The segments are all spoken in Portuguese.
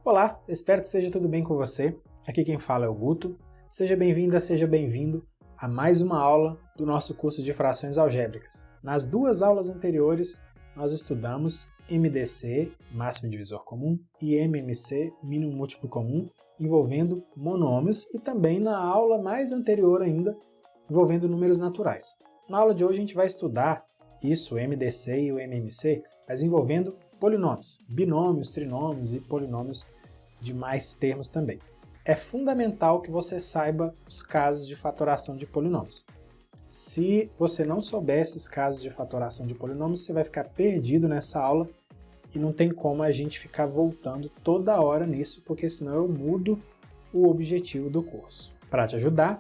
Olá, espero que esteja tudo bem com você. Aqui quem fala é o Guto. Seja bem-vinda, seja bem-vindo a mais uma aula do nosso curso de frações algébricas. Nas duas aulas anteriores, nós estudamos MDC, máximo divisor comum, e MMC, mínimo múltiplo comum, envolvendo monômios, e também na aula mais anterior ainda, envolvendo números naturais. Na aula de hoje a gente vai estudar isso, o MDC e o MMC, mas envolvendo polinômios, binômios, trinômios e polinômios de mais termos também. É fundamental que você saiba os casos de fatoração de polinômios. Se você não souber esses casos de fatoração de polinômios, você vai ficar perdido nessa aula e não tem como a gente ficar voltando toda hora nisso, porque senão eu mudo o objetivo do curso. Para te ajudar,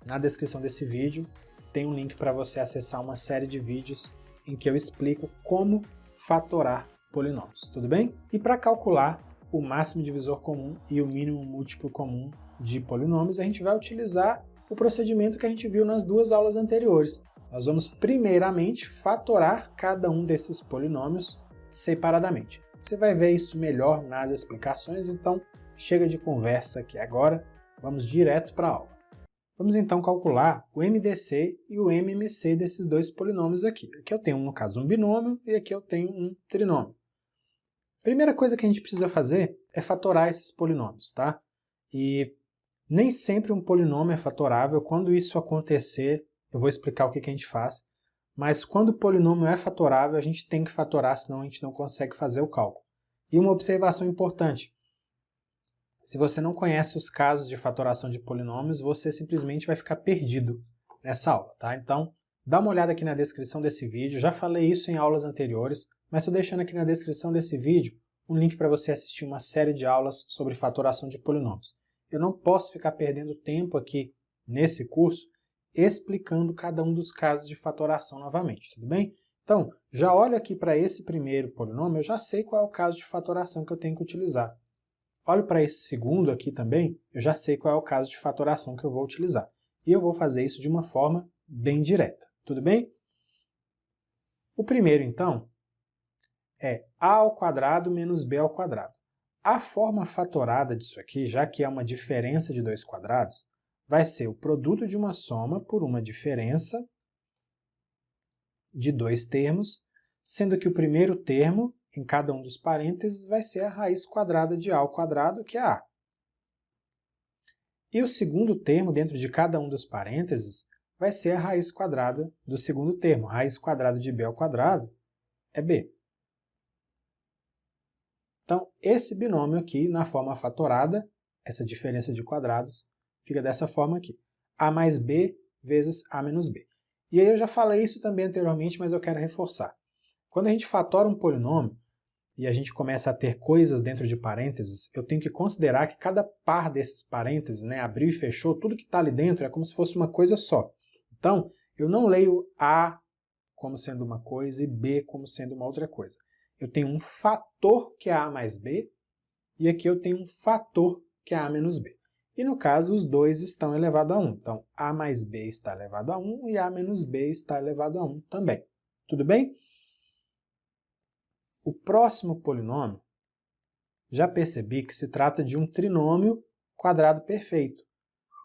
na descrição desse vídeo tem um link para você acessar uma série de vídeos em que eu explico como fatorar polinômios, tudo bem? E para calcular o máximo divisor comum e o mínimo múltiplo comum de polinômios, a gente vai utilizar o procedimento que a gente viu nas duas aulas anteriores. Nós vamos primeiramente fatorar cada um desses polinômios separadamente. Você vai ver isso melhor nas explicações, então chega de conversa aqui agora, vamos direto para a aula. Vamos então calcular o MDC e o MMC desses dois polinômios aqui. Aqui eu tenho, no caso, um binômio e aqui eu tenho um trinômio. Primeira coisa que a gente precisa fazer é fatorar esses polinômios, tá? E nem sempre um polinômio é fatorável. Quando isso acontecer, eu vou explicar o que a gente faz. Mas quando o polinômio é fatorável, a gente tem que fatorar, senão a gente não consegue fazer o cálculo. E uma observação importante. Se você não conhece os casos de fatoração de polinômios, você simplesmente vai ficar perdido nessa aula, tá? Então, dá uma olhada aqui na descrição desse vídeo. Já falei isso em aulas anteriores, mas estou deixando aqui na descrição desse vídeo um link para você assistir uma série de aulas sobre fatoração de polinômios. Eu não posso ficar perdendo tempo aqui nesse curso explicando cada um dos casos de fatoração novamente, tudo bem? Então, já olho aqui para esse primeiro polinômio, eu já sei qual é o caso de fatoração que eu tenho que utilizar. Olho para esse segundo aqui também, eu já sei qual é o caso de fatoração que eu vou utilizar. E eu vou fazer isso de uma forma bem direta, tudo bem? O primeiro, então, é a ao quadrado menos b ao quadrado. A forma fatorada disso aqui, já que é uma diferença de dois quadrados, vai ser o produto de uma soma por uma diferença de dois termos, sendo que o primeiro termo, em cada um dos parênteses, vai ser a raiz quadrada de a ao quadrado, que é a. E o segundo termo, dentro de cada um dos parênteses, vai ser a raiz quadrada do segundo termo. A raiz quadrada de b ao quadrado é b. Então, esse binômio aqui, na forma fatorada, essa diferença de quadrados, fica dessa forma aqui. A mais b vezes a menos b. E aí eu já falei isso também anteriormente, mas eu quero reforçar. Quando a gente fatora um polinômio e a gente começa a ter coisas dentro de parênteses, eu tenho que considerar que cada par desses parênteses, né, abriu e fechou, tudo que está ali dentro é como se fosse uma coisa só. Então, eu não leio a como sendo uma coisa e b como sendo uma outra coisa. Eu tenho um fator que é a mais b, e aqui eu tenho um fator que é a menos b. E no caso, os dois estão elevados a 1. Então, a mais b está elevado a 1 e a menos b está elevado a 1 também. Tudo bem? O próximo polinômio, já percebi que se trata de um trinômio quadrado perfeito.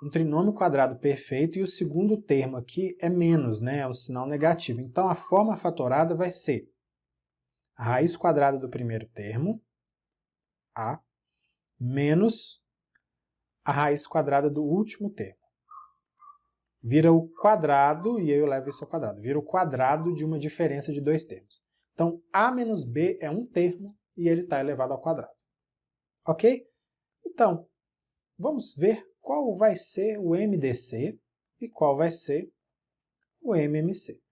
Um trinômio quadrado perfeito e o segundo termo aqui é menos, né? É um sinal negativo. Então, a forma fatorada vai ser a raiz quadrada do primeiro termo, a, menos a raiz quadrada do último termo. Vira o quadrado, e eu levo isso ao quadrado, vira o quadrado de uma diferença de dois termos. Então, a menos b é um termo e ele está elevado ao quadrado. Ok? Então, vamos ver qual vai ser o MDC e qual vai ser o MMC.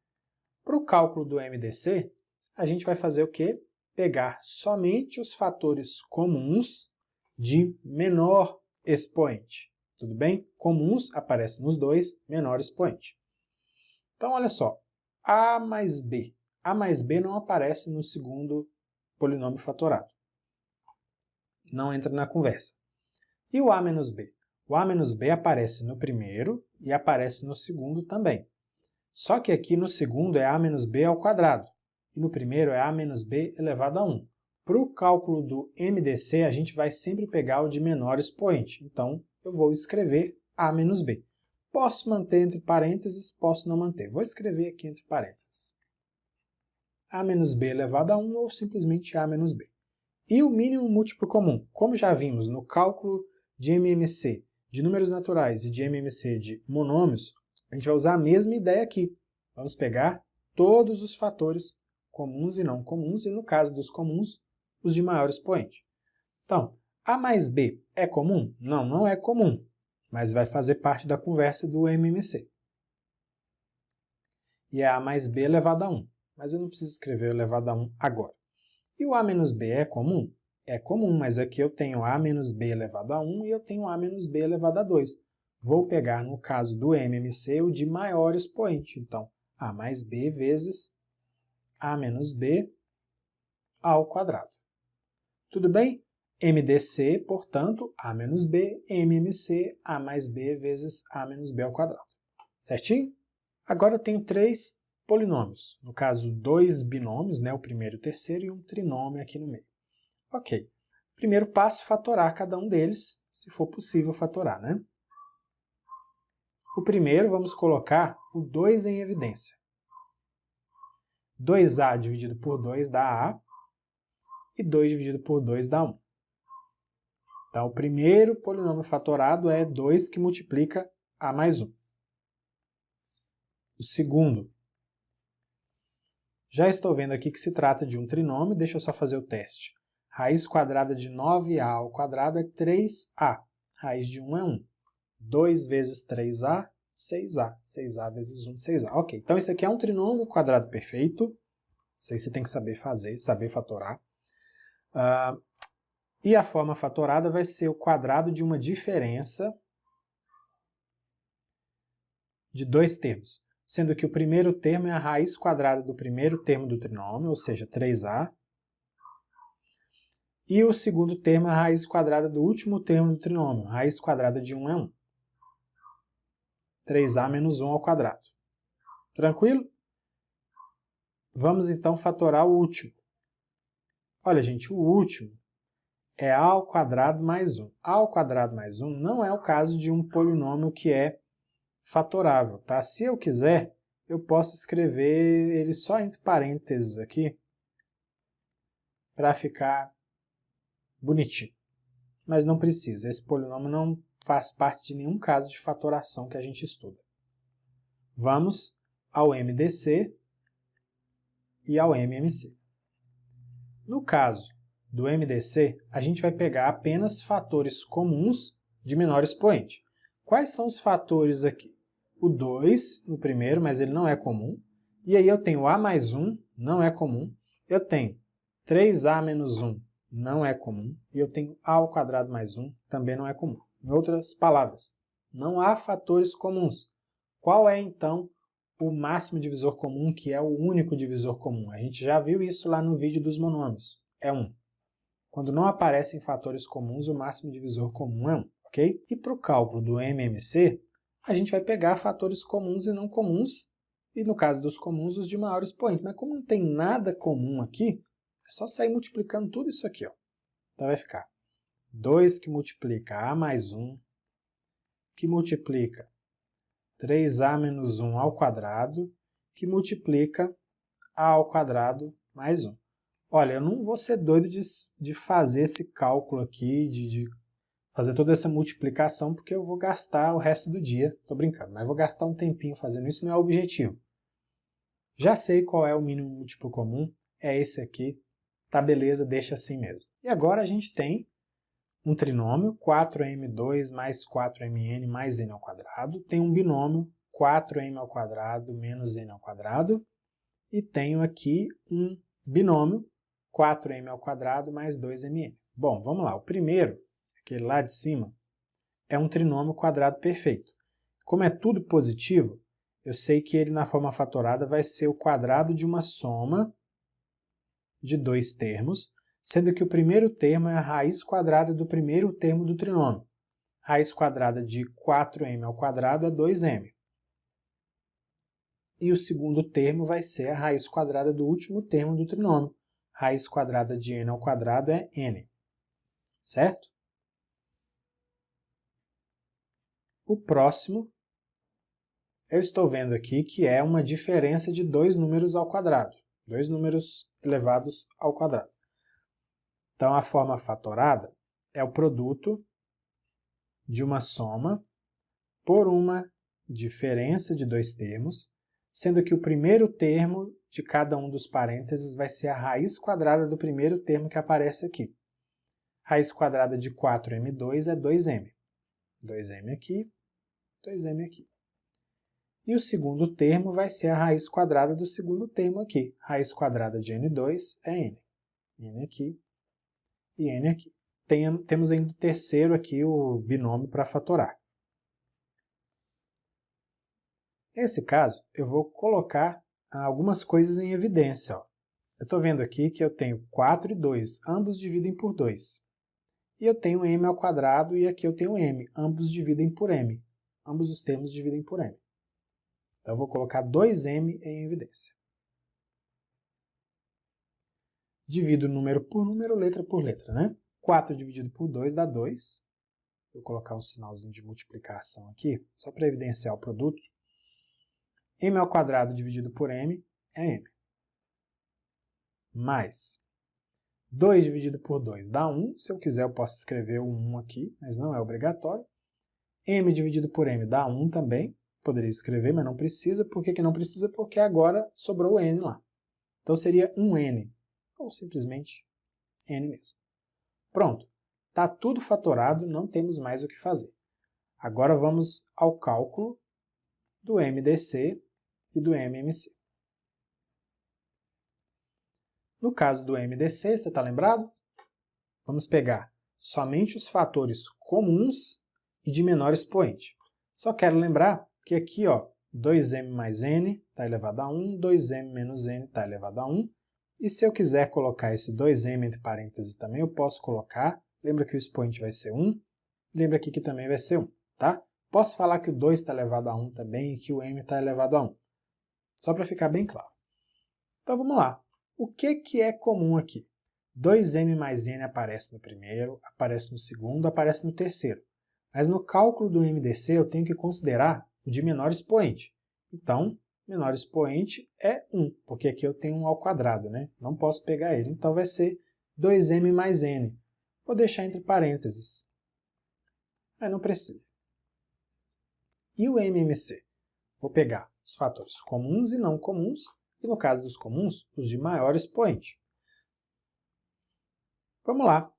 Para o cálculo do MDC, a gente vai fazer o quê? Pegar somente os fatores comuns de menor expoente. Tudo bem? Comuns aparecem nos dois, menor expoente. Então, olha só, a mais b. A mais b não aparece no segundo polinômio fatorado. Não entra na conversa. E o a menos b? O a menos b aparece no primeiro e aparece no segundo também. Só que aqui no segundo é a menos b ao quadrado. E no primeiro é a menos b elevado a 1. Para o cálculo do MDC, a gente vai sempre pegar o de menor expoente. Então, eu vou escrever A menos B. Posso manter entre parênteses, posso não manter. Vou escrever aqui entre parênteses. A menos B elevado a 1 ou simplesmente A menos B. E o mínimo múltiplo comum? Como já vimos no cálculo de MMC de números naturais e de MMC de monômios, a gente vai usar a mesma ideia aqui. Vamos pegar todos os fatores comuns e não comuns, e no caso dos comuns, os de maior expoente. Então, A mais B é comum? Não, não é comum, mas vai fazer parte da conversa do MMC. E é A mais B elevado a 1, mas eu não preciso escrever elevado a 1 agora. E o A menos B é comum? É comum, mas aqui eu tenho A menos B elevado a 1 e eu tenho A menos B elevado a 2. Vou pegar, no caso do MMC, o de maior expoente. Então, A mais B vezes A menos B ao quadrado. Tudo bem? MDC, portanto, A menos B, MMC, A mais B vezes A menos B ao quadrado. Certinho? Agora eu tenho 3 polinômios, no caso 2 binômios, né, o primeiro e o terceiro, e um trinômio aqui no meio. Ok. Primeiro passo, fatorar cada um deles, se for possível fatorar, né? O primeiro, vamos colocar o 2 em evidência. 2A dividido por 2 dá A, e 2 dividido por 2 dá 1. Então, o primeiro polinômio fatorado é 2 que multiplica A mais 1. O segundo, já estou vendo aqui que se trata de um trinômio, deixa eu só fazer o teste. Raiz quadrada de 9A ao quadrado é 3A. Raiz de 1 é 1. 2 vezes 3A, 6A. 6A vezes 1, 6A. Ok, então esse aqui é um trinômio quadrado perfeito. Isso aí você tem que saber fazer, saber fatorar. E a forma fatorada vai ser o quadrado de uma diferença de 2 termos. Sendo que o primeiro termo é a raiz quadrada do primeiro termo do trinômio, ou seja, 3A. E o segundo termo é a raiz quadrada do último termo do trinômio. Raiz quadrada de 1 é 1. 3A menos 1 ao quadrado. Tranquilo? Vamos então fatorar o último. Olha, gente, o último é A ao quadrado mais 1. A ao quadrado mais 1 não é o caso de um polinômio que é fatorável, tá? Se eu quiser, eu posso escrever ele só entre parênteses aqui para ficar bonitinho. Mas não precisa, esse polinômio não faz parte de nenhum caso de fatoração que a gente estuda. Vamos ao MDC e ao MMC. No caso do MDC, a gente vai pegar apenas fatores comuns de menor expoente. Quais são os fatores aqui? O 2 no primeiro, mas ele não é comum. E aí eu tenho A mais 1, não é comum. Eu tenho 3A menos 1, não é comum. E eu tenho A ao quadrado mais 1, também não é comum. Em outras palavras, não há fatores comuns. Qual é, então, o máximo divisor comum, que é o único divisor comum? A gente já viu isso lá no vídeo dos monômios. É 1. Quando não aparecem fatores comuns, o máximo divisor comum é 1. Ok? E para o cálculo do MMC, a gente vai pegar fatores comuns e não comuns, e no caso dos comuns, os de maior expoente. Mas como não tem nada comum aqui, é só sair multiplicando tudo isso aqui. Ó. Então vai ficar 2 que multiplica A mais 1, que multiplica 3A menos 1 ao quadrado, que multiplica A ao quadrado mais 1. Olha, eu não vou ser doido de fazer esse cálculo aqui, de fazer toda essa multiplicação, porque eu vou gastar o resto do dia, tô brincando, mas vou gastar um tempinho fazendo isso, não é o objetivo. Já sei qual é o mínimo múltiplo comum, é esse aqui, tá beleza, deixa assim mesmo. E agora a gente tem um trinômio, 4m2 mais 4mn mais n ao quadrado, tem um binômio, 4m ao quadrado menos n ao quadrado, e tenho aqui um binômio, 4m ao quadrado mais 2mn. Bom, vamos lá, o primeiro, aquele lá de cima, é um trinômio quadrado perfeito. Como é tudo positivo, eu sei que ele na forma fatorada vai ser o quadrado de uma soma de 2 termos, sendo que o primeiro termo é a raiz quadrada do primeiro termo do trinômio. Raiz quadrada de 4m ao quadrado é 2m. E o segundo termo vai ser a raiz quadrada do último termo do trinômio. raiz quadrada de n ao quadrado é n, certo? O próximo, eu estou vendo aqui que é uma diferença de dois números ao quadrado, dois números elevados ao quadrado. Então, a forma fatorada é o produto de uma soma por uma diferença de dois termos, sendo que o primeiro termo de cada um dos parênteses vai ser a raiz quadrada do primeiro termo que aparece aqui. Raiz quadrada de 4m2 é 2m. 2m aqui, 2m aqui. E o segundo termo vai ser a raiz quadrada do segundo termo aqui. Raiz quadrada de n2 é n. n aqui e n aqui. Temos ainda o terceiro aqui, o binômio para fatorar. Nesse caso, eu vou colocar algumas coisas em evidência. Ó. Eu estou vendo aqui que eu tenho 4 e 2, ambos dividem por 2. E eu tenho m ao quadrado e aqui eu tenho m, ambos dividem por m. Ambos os termos dividem por m. Então eu vou colocar 2m em evidência. Divido número por número, letra por letra, né? 4 dividido por 2 dá 2. Vou colocar um sinalzinho de multiplicação aqui, só para evidenciar o produto. M ao quadrado dividido por m é m. Mais 2 dividido por 2 dá 1. Se eu quiser, eu posso escrever o 1 aqui, mas não é obrigatório. M dividido por m dá 1 também. Poderia escrever, mas não precisa. Por que não precisa? Porque agora sobrou o n lá. Então seria 1n, ou simplesmente n mesmo. Pronto. Está tudo fatorado, não temos mais o que fazer. Agora vamos ao cálculo do MDC e do MMC. No caso do MDC, você está lembrado? Vamos pegar somente os fatores comuns e de menor expoente. Só quero lembrar que aqui, ó, 2m mais n está elevado a 1, 2m menos n está elevado a 1. E se eu quiser colocar esse 2m entre parênteses também, eu posso colocar. Lembra que o expoente vai ser 1. Lembra aqui que também vai ser 1, tá? Posso falar que o 2 está elevado a 1 também e que o m está elevado a 1. Só para ficar bem claro. Então vamos lá. O que é comum aqui? 2m mais n aparece no primeiro, aparece no segundo, aparece no terceiro. Mas no cálculo do MDC eu tenho que considerar o de menor expoente. Então, menor expoente é 1, porque aqui eu tenho 1 ao quadrado, né? Não posso pegar ele. Então vai ser 2m mais n. Vou deixar entre parênteses. Mas não precisa. E o MMC? Vou pegar os fatores comuns e não comuns, e no caso dos comuns, os de maior expoente. Vamos lá.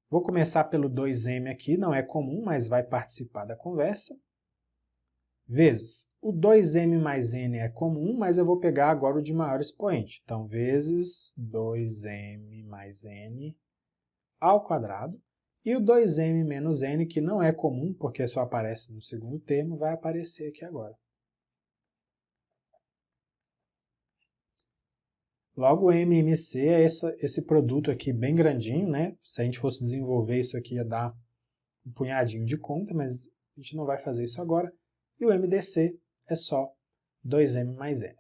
Vou começar pelo 2m aqui, não é comum, mas vai participar da conversa. Vezes o 2m mais n é comum, mas eu vou pegar agora o de maior expoente. Então, vezes 2m mais n ao quadrado. E o 2m menos n, que não é comum, porque só aparece no segundo termo, vai aparecer aqui agora. Logo, o MMC é esse produto aqui bem grandinho, né? Se a gente fosse desenvolver isso aqui, ia dar um punhadinho de conta, mas a gente não vai fazer isso agora. E o MDC é só 2m mais n,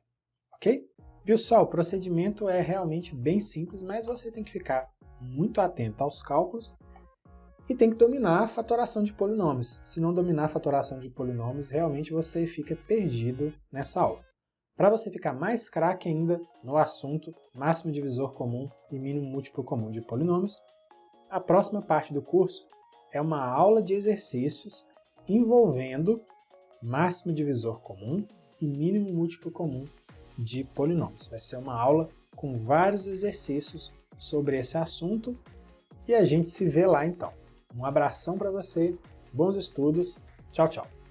ok? Viu só? O procedimento é realmente bem simples, mas você tem que ficar muito atento aos cálculos e tem que dominar a fatoração de polinômios. Se não dominar a fatoração de polinômios, realmente você fica perdido nessa aula. Para você ficar mais craque ainda no assunto máximo divisor comum e mínimo múltiplo comum de polinômios, a próxima parte do curso é uma aula de exercícios envolvendo máximo divisor comum e mínimo múltiplo comum de polinômios. Vai ser uma aula com vários exercícios sobre esse assunto e a gente se vê lá então. Um abração para você, bons estudos, tchau, tchau!